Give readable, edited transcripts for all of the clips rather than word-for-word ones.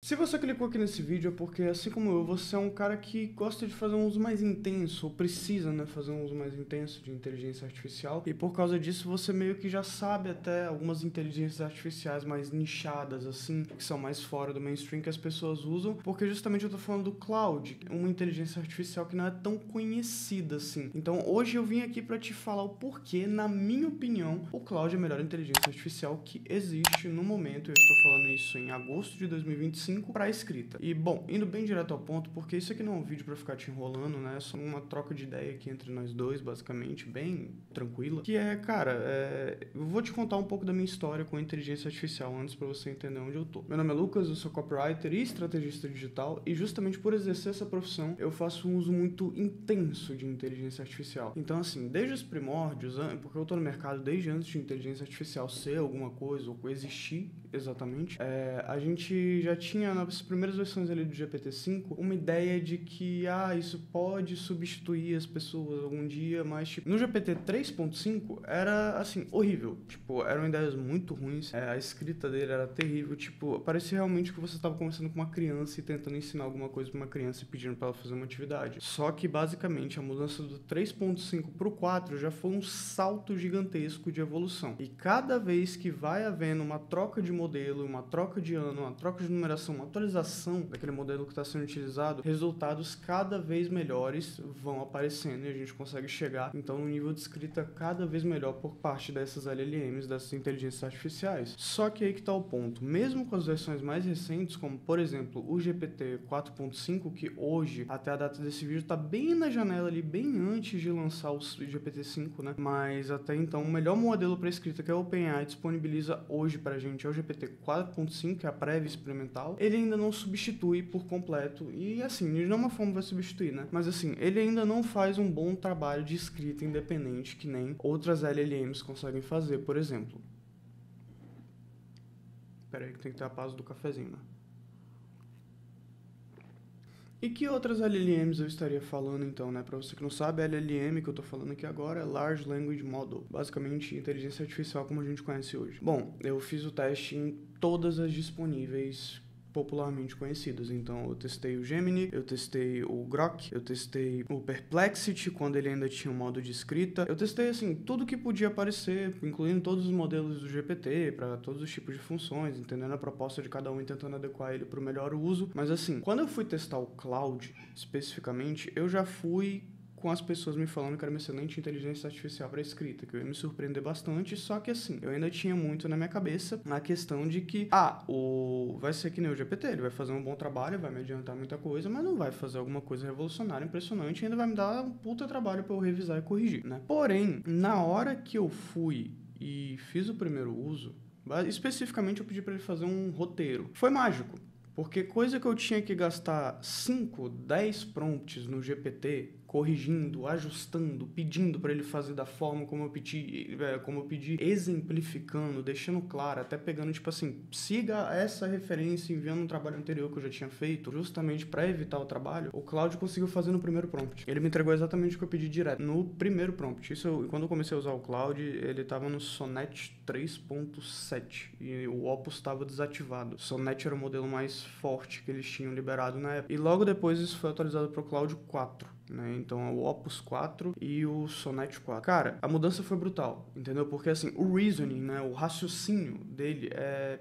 Se você clicou aqui nesse vídeo é porque, assim como eu, você é um cara que gosta de fazer um uso mais intenso, ou precisa, né, fazer um uso mais intenso de inteligência artificial, e por causa disso você meio que já sabe até algumas inteligências artificiais mais nichadas, assim, que são mais fora do mainstream que as pessoas usam, porque justamente eu tô falando do Claude, uma inteligência artificial que não é tão conhecida assim. Então hoje eu vim aqui pra te falar o porquê, na minha opinião, o Claude é a melhor inteligência artificial que existe no momento. Eu estou falando isso em agosto de 2025 para escrita. E bom, indo bem direto ao ponto, porque isso aqui não é um vídeo para ficar te enrolando, né? É só uma troca de ideia aqui entre nós dois, basicamente, bem tranquila. Que é, cara, eu vou te contar um pouco da minha história com a inteligência artificial antes para você entender onde eu tô. Meu nome é Lucas, eu sou copywriter e estrategista digital, e justamente por exercer essa profissão, eu faço um uso muito intenso de inteligência artificial. Então, assim, desde os primórdios, porque eu tô no mercado desde antes de inteligência artificial ser alguma coisa, ou existir exatamente, a gente já tinha nas primeiras versões ali do GPT-5 uma ideia de que isso pode substituir as pessoas algum dia, mas tipo, no GPT 3.5 era assim, horrível, tipo, eram ideias muito ruins, a escrita dele era terrível, tipo, parecia realmente que você estava conversando com uma criança e tentando ensinar alguma coisa para uma criança e pedindo para ela fazer uma atividade. Só que basicamente a mudança do 3.5 pro 4 já foi um salto gigantesco de evolução. E cada vez que vai havendo uma troca de modelo, uma troca de ano, uma troca de numeração, uma atualização daquele modelo que está sendo utilizado, resultados cada vez melhores vão aparecendo e a gente consegue chegar, então, no nível de escrita cada vez melhor por parte dessas LLMs, dessas inteligências artificiais. Só que aí que está o ponto. Mesmo com as versões mais recentes, como, por exemplo, o GPT 4.5, que hoje, até a data desse vídeo, está bem na janela ali, bem antes de lançar o GPT-5, né? Mas até então, o melhor modelo para escrita que a OpenAI disponibiliza hoje para a gente é o GPT 4.5, que é a prévia experimental. Ele ainda não substitui por completo, e assim, de nenhuma forma vai substituir, né? Mas assim, ele ainda não faz um bom trabalho de escrita independente que nem outras LLMs conseguem fazer, por exemplo. Pera aí que tem que ter a pausa do cafezinho, né? E que outras LLMs eu estaria falando então, né? Pra você que não sabe, a LLM que eu tô falando aqui agora é Large Language Model, basicamente inteligência artificial como a gente conhece hoje. Bom, eu fiz o teste em todas as disponíveis popularmente conhecidas. Então eu testei o Gemini, eu testei o Grok, eu testei o Perplexity quando ele ainda tinha um modo de escrita. Eu testei assim tudo que podia aparecer, incluindo todos os modelos do GPT para todos os tipos de funções, entendendo a proposta de cada um e tentando adequar ele para o melhor uso. Mas assim, quando eu fui testar o Claude especificamente, eu já fui com as pessoas me falando que era uma excelente inteligência artificial para escrita, que eu ia me surpreender bastante, só que assim, eu ainda tinha muito na minha cabeça na questão de que, vai ser que nem o GPT, ele vai fazer um bom trabalho, vai me adiantar muita coisa, mas não vai fazer alguma coisa revolucionária, impressionante, e ainda vai me dar um puta trabalho para eu revisar e corrigir, né? Porém, na hora que eu fui e fiz o primeiro uso, especificamente eu pedi para ele fazer um roteiro. Foi mágico. Porque coisa que eu tinha que gastar 5, 10 prompts no GPT, corrigindo, ajustando, pedindo para ele fazer da forma como eu pedi, exemplificando, deixando claro, até pegando, tipo assim, siga essa referência enviando um trabalho anterior que eu já tinha feito, justamente para evitar o trabalho, o Claude conseguiu fazer no primeiro prompt. Ele me entregou exatamente o que eu pedi direto, no primeiro prompt. Quando eu comecei a usar o Claude, ele estava no Sonnet 3.7 e o Opus estava desativado. O Sonnet era o modelo mais forte que eles tinham liberado na época. E logo depois isso foi atualizado para o Claude 4. Né? Então é o Opus 4 e o Sonnet 4. Cara, a mudança foi brutal, entendeu? Porque assim, o reasoning, né, o raciocínio dele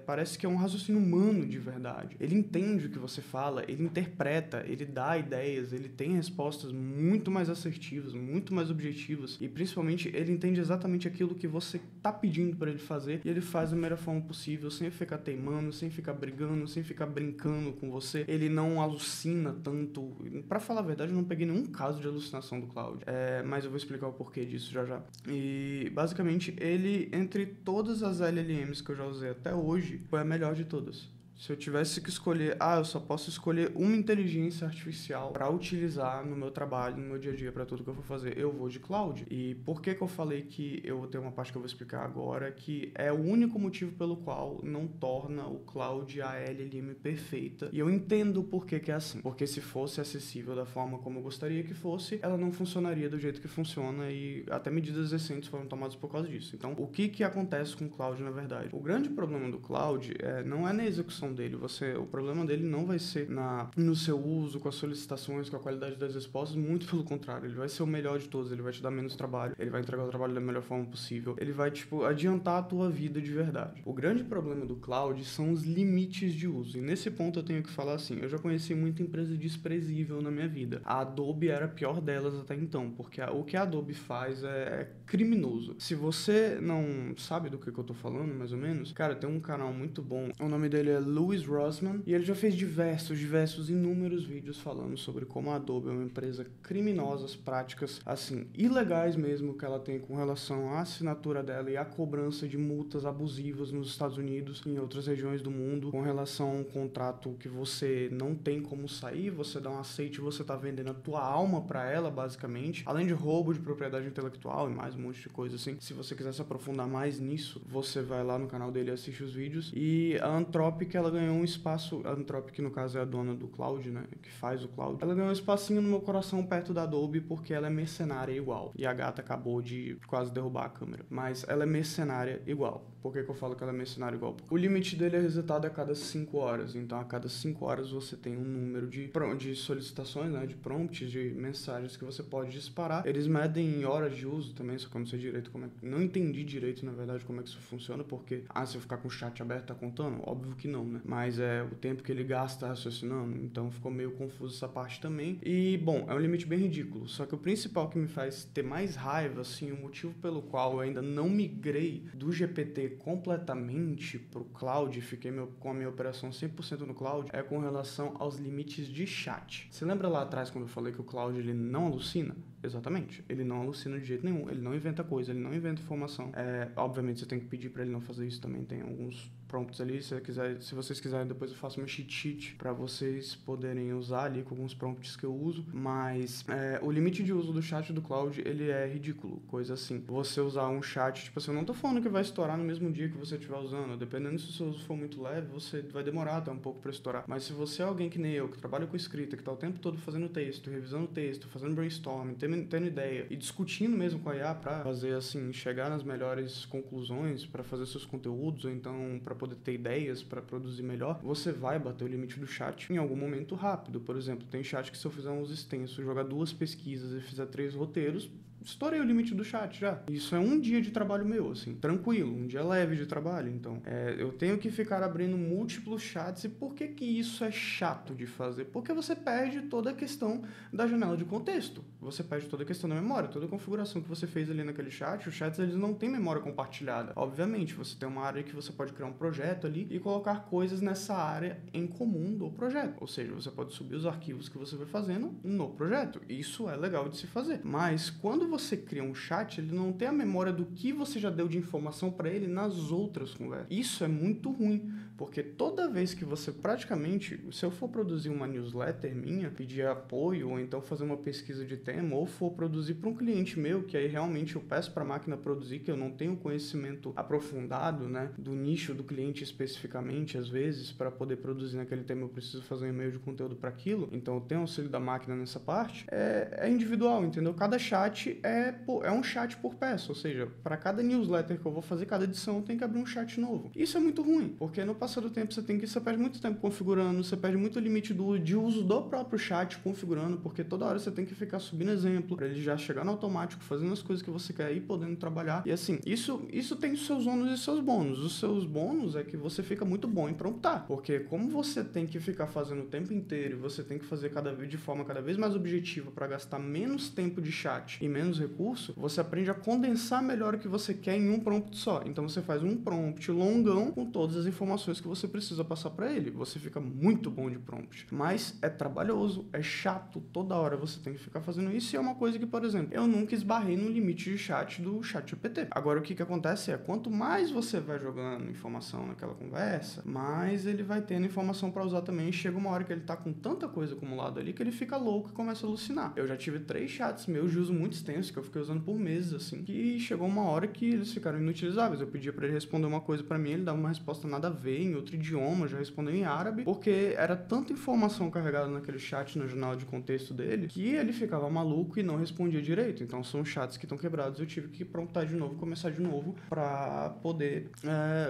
parece que é um raciocínio humano de verdade. Ele entende o que você fala, ele interpreta, ele dá ideias, ele tem respostas muito mais assertivas, muito mais objetivas e principalmente ele entende exatamente aquilo que você tá pedindo para ele fazer e ele faz da melhor forma possível, sem ficar teimando, sem ficar brigando, sem ficar brincando com você. Ele não alucina tanto. Pra falar a verdade, eu não peguei nenhum caso de alucinação do Claude, mas eu vou explicar o porquê disso já já. E basicamente ele, entre todas as LLMs que eu já usei até hoje, foi a melhor de todas. Se eu tivesse que escolher, eu só posso escolher uma inteligência artificial para utilizar no meu trabalho, no meu dia a dia, para tudo que eu for fazer, eu vou de Claude. E por que eu falei que eu vou ter uma parte que eu vou explicar agora, que é o único motivo pelo qual não torna o Claude a LLM perfeita. E eu entendo por que é assim. Porque se fosse acessível da forma como eu gostaria que fosse, ela não funcionaria do jeito que funciona e até medidas recentes foram tomadas por causa disso. Então, o que acontece com o Claude, na verdade? O grande problema do Claude não é na execução informação dele. O problema dele não vai ser no seu uso, com as solicitações, com a qualidade das respostas, muito pelo contrário. Ele vai ser o melhor de todos, ele vai te dar menos trabalho, ele vai entregar o trabalho da melhor forma possível, ele vai, adiantar a tua vida de verdade. O grande problema do cloud são os limites de uso. E nesse ponto eu tenho que falar assim, eu já conheci muita empresa desprezível na minha vida. A Adobe era a pior delas até então, porque o que a Adobe faz é criminoso. Se você não sabe do que eu tô falando, mais ou menos, cara, tem um canal muito bom, o nome dele é Louis Rossmann, e ele já fez diversos, inúmeros vídeos falando sobre como a Adobe é uma empresa criminosa, as práticas, assim, ilegais mesmo que ela tem com relação à assinatura dela e à cobrança de multas abusivas nos Estados Unidos e em outras regiões do mundo, com relação a um contrato que você não tem como sair, você dá um aceite, você tá vendendo a tua alma pra ela, basicamente, além de roubo de propriedade intelectual e mais um monte de coisa assim. Se você quiser se aprofundar mais nisso, você vai lá no canal dele e assiste os vídeos. E a Anthropic, ela ganhou um espaço, a Anthropic, no caso, é a dona do cloud, né, que faz o cloud, ela ganhou um espacinho no meu coração perto da Adobe porque ela é mercenária igual. E a gata acabou de quase derrubar a câmera. Mas ela é mercenária igual. Por que eu falo que ela é mercenária igual? Porque o limite dele é resetado a cada 5 horas. Então, a cada 5 horas você tem um número de solicitações, né, de prompts, de mensagens que você pode disparar. Eles medem em horas de uso também, só que eu não sei direito como é. Não entendi direito, na verdade, como é que isso funciona, porque, se eu ficar com o chat aberto, tá contando? Óbvio que não, né? Mas é o tempo que ele gasta raciocinando, então ficou meio confuso essa parte também. E, bom, é um limite bem ridículo. Só que o principal que me faz ter mais raiva, assim, o motivo pelo qual eu ainda não migrei do GPT completamente pro cloud, fiquei com a minha operação 100% no cloud, é com relação aos limites de chat. Você lembra lá atrás quando eu falei que o cloud ele não alucina? Exatamente. Ele não alucina de jeito nenhum, ele não inventa coisa, ele não inventa informação. Obviamente você tem que pedir para ele não fazer isso também, tem alguns prompts ali, se vocês quiserem depois eu faço uma cheat sheet para vocês poderem usar ali com alguns prompts que eu uso, mas o limite de uso do chat do cloud, ele é ridículo, coisa assim, você usar um chat, tipo assim, eu não tô falando que vai estourar no mesmo dia que você estiver usando, dependendo se o seu uso for muito leve, você vai demorar até um pouco para estourar, mas se você é alguém que nem eu, que trabalha com escrita, que tá o tempo todo fazendo texto, revisando texto, fazendo brainstorming, tendo ideia e discutindo mesmo com a IA para fazer assim, chegar nas melhores conclusões, para fazer seus conteúdos, ou então para poder ter ideias para produzir melhor, você vai bater o limite do chat em algum momento rápido. Por exemplo, tem chat que se eu fizer um uso extenso, jogar 2 pesquisas e fizer 3 roteiros, estourei o limite do chat já. Isso é um dia de trabalho meu, assim, tranquilo, um dia leve de trabalho. Então, eu tenho que ficar abrindo múltiplos chats. E por que isso é chato de fazer? Porque você perde toda a questão da janela de contexto. Você perde toda a questão da memória, toda a configuração que você fez ali naquele chat. Os chats, eles não têm memória compartilhada. Obviamente, você tem uma área que você pode criar um projeto ali e colocar coisas nessa área em comum do projeto. Ou seja, você pode subir os arquivos que você vai fazendo no projeto. Isso é legal de se fazer. Mas, quando você cria um chat, ele não tem a memória do que você já deu de informação para ele nas outras conversas. Isso é muito ruim, porque toda vez que você praticamente, se eu for produzir uma newsletter minha, pedir apoio, ou então fazer uma pesquisa de tema, ou for produzir para um cliente meu, que aí realmente eu peço para a máquina produzir, que eu não tenho conhecimento aprofundado, né, do nicho do cliente especificamente, às vezes, para poder produzir naquele tema eu preciso fazer um e-mail de conteúdo para aquilo, então eu tenho auxílio da máquina nessa parte, é individual, entendeu? Cada chat é um chat por peça, ou seja, para cada newsletter que eu vou fazer, cada edição eu tenho que abrir um chat novo. Isso é muito ruim, porque no passar do tempo você perde muito tempo configurando, você perde muito limite de uso do próprio chat configurando, porque toda hora você tem que ficar subindo exemplo, para ele já chegar no automático, fazendo as coisas que você quer e podendo trabalhar. E assim, isso tem os seus ônus e seus bônus. Os seus bônus é que você fica muito bom em promptar, porque como você tem que ficar fazendo o tempo inteiro e você tem que fazer de forma cada vez mais objetiva para gastar menos tempo de chat e menos recurso, você aprende a condensar melhor o que você quer em um prompt só. Então você faz um prompt longão com todas as informações que você precisa passar para ele. Você fica muito bom de prompt. Mas é trabalhoso, é chato, toda hora você tem que ficar fazendo isso, e é uma coisa que, por exemplo, eu nunca esbarrei no limite de chat do chat GPT. Agora o que acontece quanto mais você vai jogando informação naquela conversa, mais ele vai tendo informação para usar também, e chega uma hora que ele tá com tanta coisa acumulada ali que ele fica louco e começa a alucinar. Eu já tive 3 chats meus de uso muito extenso que eu fiquei usando por meses, assim, que chegou uma hora que eles ficaram inutilizáveis. Eu pedia para ele responder uma coisa para mim, ele dava uma resposta nada a ver, em outro idioma, já respondeu em árabe, porque era tanta informação carregada naquele chat, na janela de contexto dele, que ele ficava maluco e não respondia direito. Então são chats que estão quebrados, eu tive que promptar de novo, começar de novo para poder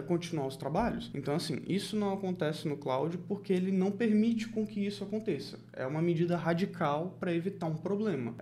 continuar os trabalhos. Então assim, isso não acontece no cloud porque ele não permite com que isso aconteça. É uma medida radical para evitar um problema,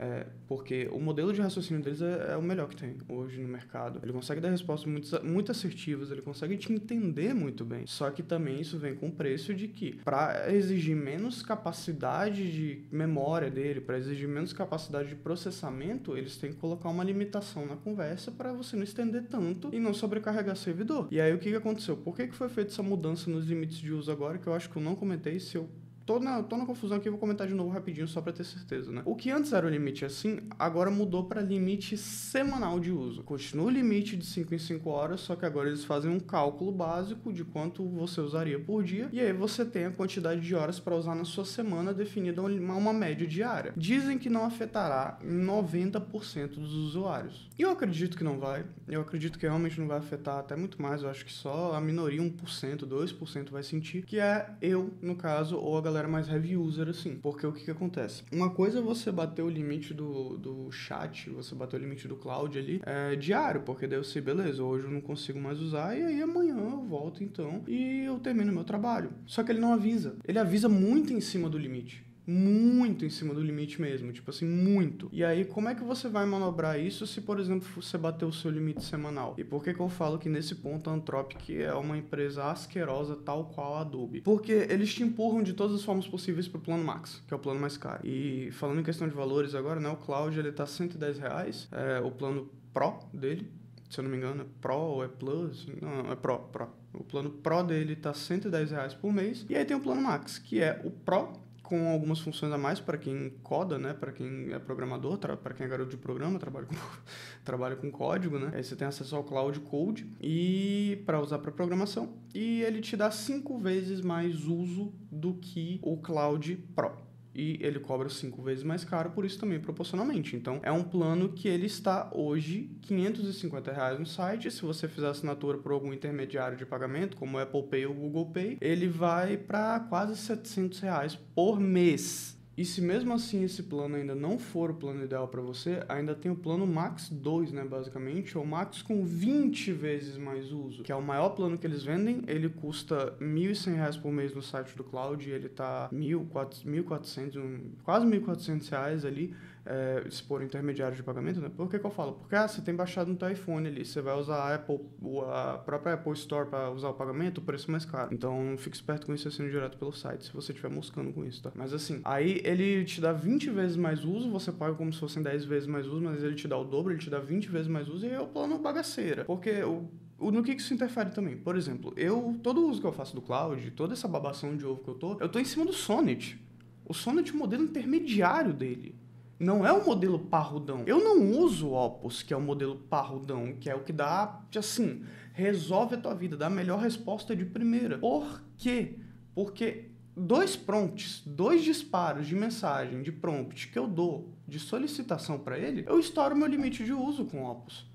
porque o modelo de raciocínio deles é o melhor que tem hoje no mercado. Ele consegue dar respostas muito assertivas, ele consegue te entender muito bem. Só que também isso vem com o preço de que, para exigir menos capacidade de memória dele, para exigir menos capacidade de processamento, eles têm que colocar uma limitação na conversa para você não estender tanto e não sobrecarregar servidor. E aí o que aconteceu? Por que foi feita essa mudança nos limites de uso agora, que eu acho que eu não comentei? Se eu tô na confusão aqui, vou comentar de novo rapidinho só pra ter certeza, né? O que antes era o limite assim, agora mudou pra limite semanal de uso. Continua o limite de 5 em 5 horas, só que agora eles fazem um cálculo básico de quanto você usaria por dia, e aí você tem a quantidade de horas para usar na sua semana definida uma média diária. Dizem que não afetará 90% dos usuários. E eu acredito que não vai. Eu acredito que realmente não vai afetar até muito mais. Eu acho que só a minoria, 1%, 2% vai sentir, que é eu, no caso, ou a galera mais heavy user, assim. Porque o que acontece? Uma coisa é você bater o limite do chat, você bater o limite do cloud ali, diário, porque daí eu sei, beleza, hoje eu não consigo mais usar, e aí amanhã eu volto, então, e eu termino meu trabalho. Só que ele não avisa. Ele avisa muito em cima do limite. Muito em cima do limite mesmo, tipo assim, muito. E aí, como é que você vai manobrar isso se, por exemplo, você bater o seu limite semanal? E por que eu falo que nesse ponto a Anthropic é uma empresa asquerosa tal qual a Adobe? Porque eles te empurram de todas as formas possíveis pro plano Max, que é o plano mais caro. E falando em questão de valores agora, né, o Cloud, ele tá R$110, o plano Pro dele, se eu não me engano, é Pro ou é Plus? Não, é Pro. O plano Pro dele tá R$110 por mês. E aí tem o plano Max, que é o Pro, com algumas funções a mais para quem coda, né? Para quem é programador, para quem é garoto de programa, trabalha com código, né? Aí você tem acesso ao Cloud Code e para usar para programação, e ele te dá 5 vezes mais uso do que o Cloud Pro. E ele cobra 5 vezes mais caro, por isso também proporcionalmente. Então, é um plano que ele está hoje R$550 no site. Se você fizer assinatura por algum intermediário de pagamento, como o Apple Pay ou o Google Pay, ele vai para quase R$700 por mês. E se mesmo assim esse plano ainda não for o plano ideal para você, ainda tem o plano Max 2, né, basicamente, ou Max com 20 vezes mais uso, que é o maior plano que eles vendem. Ele custa R$1.100 por mês no site do Cloud, e ele tá R$1.400, quase R$1.400 ali, se for intermediário de pagamento, né? Por que eu falo? Porque você tem baixado no teu iPhone ali, você vai usar a própria Apple Store para usar o pagamento, o preço é mais caro. Então, fique esperto com isso, assino direto pelo site, se você estiver moscando com isso, tá? Mas assim, aí ele te dá 20 vezes mais uso, você paga como se fossem 10 vezes mais uso, mas ele te dá o dobro, ele te dá 20 vezes mais uso, e é o plano bagaceira. Porque no que isso interfere também? Por exemplo, todo o uso que eu faço do Cloud, toda essa babação de ovo que eu tô em cima do Sonnet. O Sonnet é o modelo intermediário dele. Não é o modelo parrudão. Eu não uso o Opus, que é o modelo parrudão, que é o que dá, assim, resolve a tua vida, dá a melhor resposta de primeira. Por quê? Porque 2 prompts, 2 disparos de mensagem, de prompt que eu dou de solicitação para ele, eu estouro meu limite de uso com o Opus.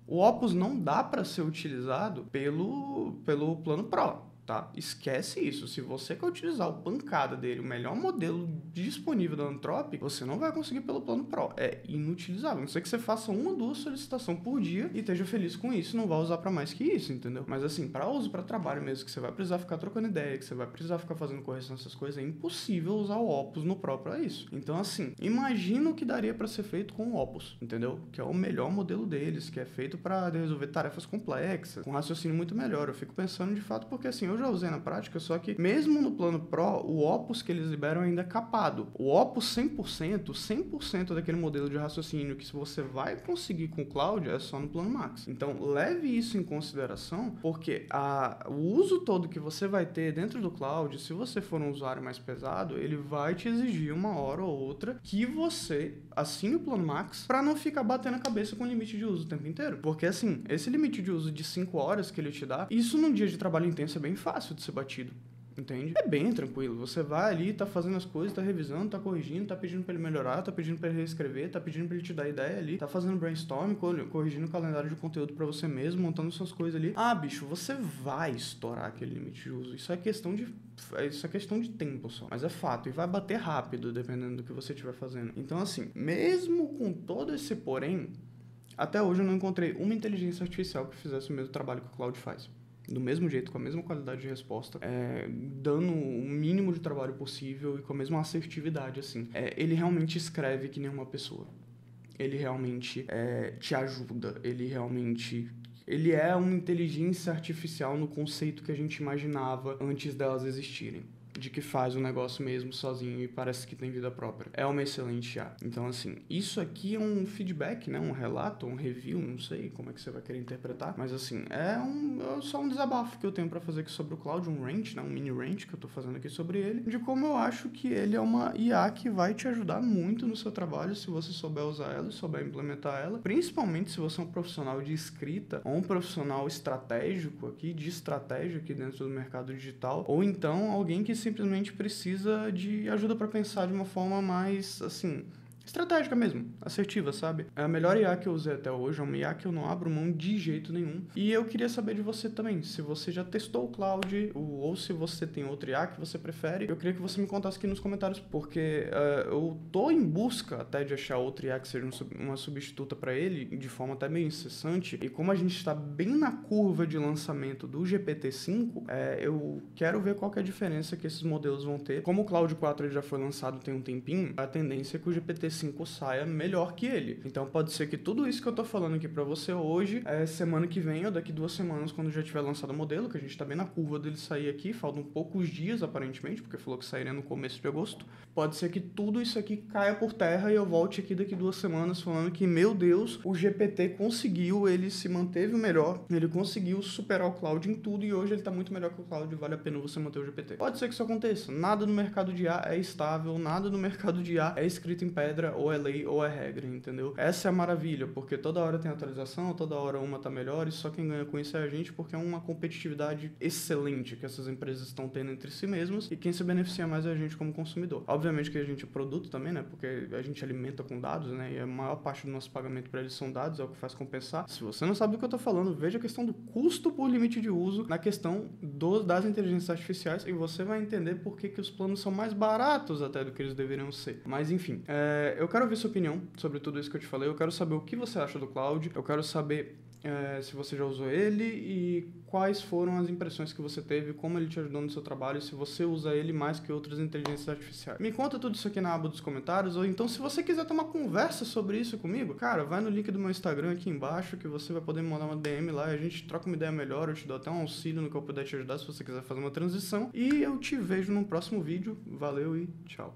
O Opus não dá para ser utilizado pelo plano Pro. Tá? Esquece isso. Se você quer utilizar o pancada dele, o melhor modelo disponível da Anthropic, você não vai conseguir pelo plano Pro. É inutilizável. A não ser que você faça 1 ou 2 solicitações por dia e esteja feliz com isso, não vai usar para mais que isso, entendeu? Mas assim, para uso, para trabalho mesmo, que você vai precisar ficar trocando ideia, que você vai precisar ficar fazendo correção dessas coisas, é impossível usar o Opus no Pro para isso. Então assim, imagina o que daria para ser feito com o Opus, entendeu? Que é o melhor modelo deles, que é feito para resolver tarefas complexas, com raciocínio muito melhor. Eu fico pensando de fato porque assim, eu já usei na prática, só que mesmo no plano Pro, o Opus que eles liberam ainda é capado. O Opus 100% daquele modelo de raciocínio que se você vai conseguir com o Cloud é só no plano Max. Então leve isso em consideração, porque o uso todo que você vai ter dentro do Cloud, se você for um usuário mais pesado, ele vai te exigir uma hora ou outra que você assine o plano Max para não ficar batendo a cabeça com o limite de uso o tempo inteiro. Porque assim, esse limite de uso de 5 horas que ele te dá, isso num dia de trabalho intenso é bem fácil de ser batido. Entende? É bem tranquilo. Você vai ali, tá fazendo as coisas, tá revisando, tá corrigindo, tá pedindo pra ele melhorar, tá pedindo pra ele reescrever, tá pedindo pra ele te dar ideia ali, tá fazendo brainstorm, corrigindo o calendário de conteúdo pra você mesmo, montando suas coisas ali. Ah, bicho, você vai estourar aquele limite de uso. Isso é questão de tempo só. Mas é fato. E vai bater rápido, dependendo do que você estiver fazendo. Então, assim, mesmo com todo esse porém, até hoje eu não encontrei uma inteligência artificial que fizesse o mesmo trabalho que o Claude faz. Do mesmo jeito, com a mesma qualidade de resposta, dando o mínimo de trabalho possível e com a mesma assertividade, assim. Ele realmente escreve que nem uma pessoa. Ele realmente te ajuda. Ele é uma inteligência artificial no conceito que a gente imaginava antes delas existirem. De que faz o negócio mesmo sozinho e parece que tem vida própria. É uma excelente IA. Então, assim, isso aqui é um feedback, né? Um relato, um review, não sei como é que você vai querer interpretar. Mas, assim, é só um desabafo que eu tenho pra fazer aqui sobre o Claude, um rant, né? Um mini rant que eu tô fazendo aqui sobre ele. De como eu acho que ele é uma IA que vai te ajudar muito no seu trabalho se você souber usar ela e souber implementar ela. Principalmente se você é um profissional de escrita ou um profissional estratégico aqui, de estratégia aqui dentro do mercado digital. Ou então alguém que simplesmente precisa de ajuda para pensar de uma forma mais, assim, estratégica mesmo, assertiva, sabe? É a melhor IA que eu usei até hoje, é uma IA que eu não abro mão de jeito nenhum. E eu queria saber de você também, se você já testou o Claude, ou se você tem outra IA que você prefere, eu queria que você me contasse aqui nos comentários, porque eu tô em busca até de achar outra IA que seja uma substituta para ele, de forma até meio incessante, e como a gente está bem na curva de lançamento do GPT-5, eu quero ver qual que é a diferença que esses modelos vão ter. Como o Claude 4 ele já foi lançado tem um tempinho, a tendência é que o GPT-5 saia melhor que ele. Então pode ser que tudo isso que eu tô falando aqui pra você hoje, semana que vem ou daqui 2 semanas, quando já tiver lançado o modelo, que a gente tá bem na curva dele sair aqui, faltam poucos dias aparentemente, porque falou que sairia no começo de agosto. Pode ser que tudo isso aqui caia por terra e eu volte aqui daqui 2 semanas falando que, meu Deus, o GPT conseguiu, ele se manteve o melhor, ele conseguiu superar o Claude em tudo e hoje ele tá muito melhor que o Claude e vale a pena você manter o GPT. Pode ser que isso aconteça. Nada no mercado de IA é estável, nada no mercado de IA é escrito em pedra, ou é lei ou é regra, entendeu? Essa é a maravilha, porque toda hora tem atualização, toda hora uma tá melhor e só quem ganha com isso é a gente, porque é uma competitividade excelente que essas empresas estão tendo entre si mesmas e quem se beneficia mais é a gente como consumidor. Obviamente que a gente é produto também, né? Porque a gente alimenta com dados, né? E a maior parte do nosso pagamento para eles são dados, é o que faz compensar. Se você não sabe do que eu tô falando, veja a questão do custo por limite de uso na questão das inteligências artificiais e você vai entender por que os planos são mais baratos até do que eles deveriam ser. Mas enfim, eu quero ouvir sua opinião sobre tudo isso que eu te falei. Eu quero saber o que você acha do Claude. Eu quero saber se você já usou ele e quais foram as impressões que você teve, como ele te ajudou no seu trabalho, se você usa ele mais que outras inteligências artificiais. Me conta tudo isso aqui na aba dos comentários, ou então se você quiser ter uma conversa sobre isso comigo, cara, vai no link do meu Instagram aqui embaixo que você vai poder me mandar uma DM lá e a gente troca uma ideia melhor, eu te dou até um auxílio no que eu puder te ajudar se você quiser fazer uma transição. E eu te vejo no próximo vídeo. Valeu e tchau.